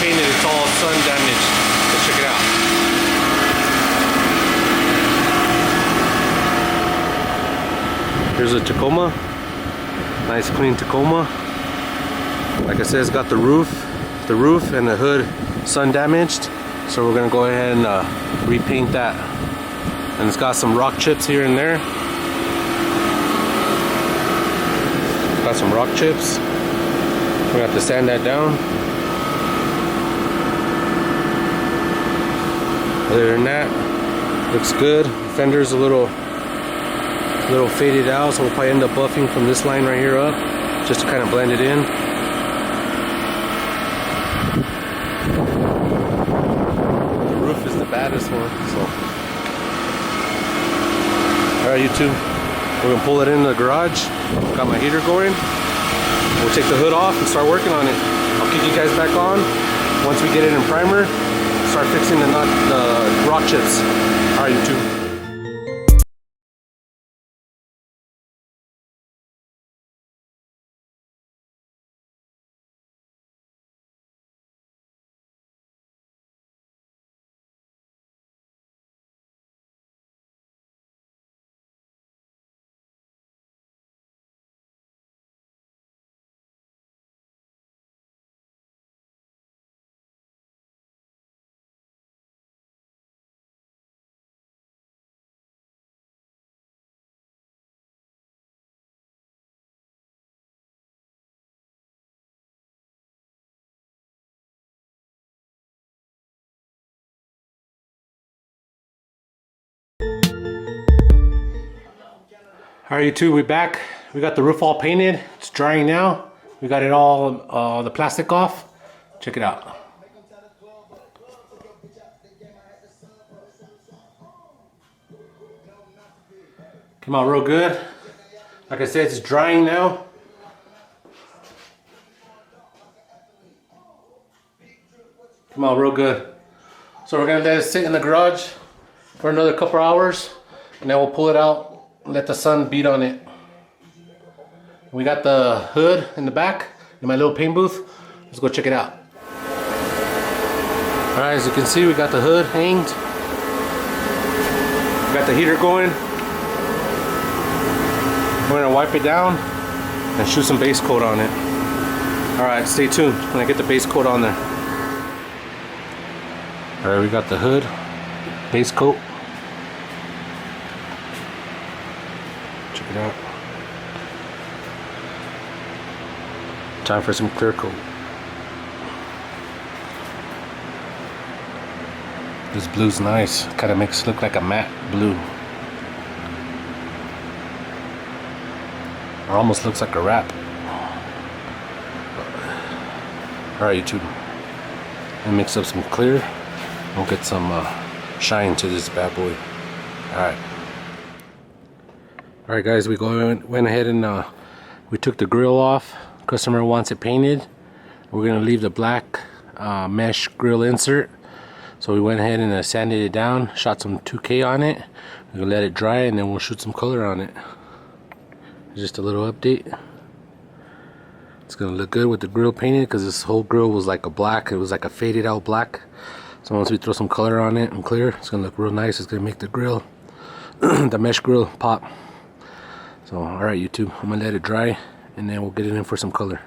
painted, it's all sun damaged. Let's check it out. Here's a Tacoma. Nice clean Tacoma. Like I said, it's got the roof and the hood sun damaged. So we're gonna go ahead and repaint that. And it's got some rock chips here and there. Got some rock chips. We're gonna have to sand that down. Other than that, looks good. Fender's a little faded out, so we'll probably end up buffing from this line right here up, just to kind of blend it in. The roof is the baddest one, so. Alright, YouTube, we're gonna pull it in the garage. Got my heater going. We'll take the hood off and start working on it. I'll kick you guys back on once we get it in primer. Start fixing the rock chips. Alright, YouTube. Alright, YouTube, we're back. We got the roof all painted. It's drying now. We got it all, the plastic off. Check it out. Came out real good. Like I said, it's drying now. Come out real good. So we're gonna let it sit in the garage for another couple hours, and then we'll pull it out. Let the sun beat on it. We got the hood in the back in my little paint booth. Let's go check it out. Alright, as you can see, we got the hood hanged. We got the heater going. We're gonna wipe it down and shoot some base coat on it. Alright, stay tuned when I get the base coat on there. Alright, we got the hood, base coat. Check it out. Time for some clear coat. This blue's nice. Kind of makes it look like a matte blue. Or almost looks like a wrap. Alright, YouTube. And mix up some clear. We'll get some shine to this bad boy. Alright. Alright guys, we went ahead and we took the grill off. Customer wants it painted. We're going to leave the black mesh grill insert. So we went ahead and sanded it down, shot some 2K on it. We're going to let it dry and then we'll shoot some color on it. Just a little update. It's going to look good with the grill painted because this whole grill was like a black. It was like a faded out black. So once we throw some color on it and clear, it's going to look real nice. It's going to make the grill, the mesh grill, pop. So alright, YouTube, I'm going to let it dry and then we'll get it in for some color.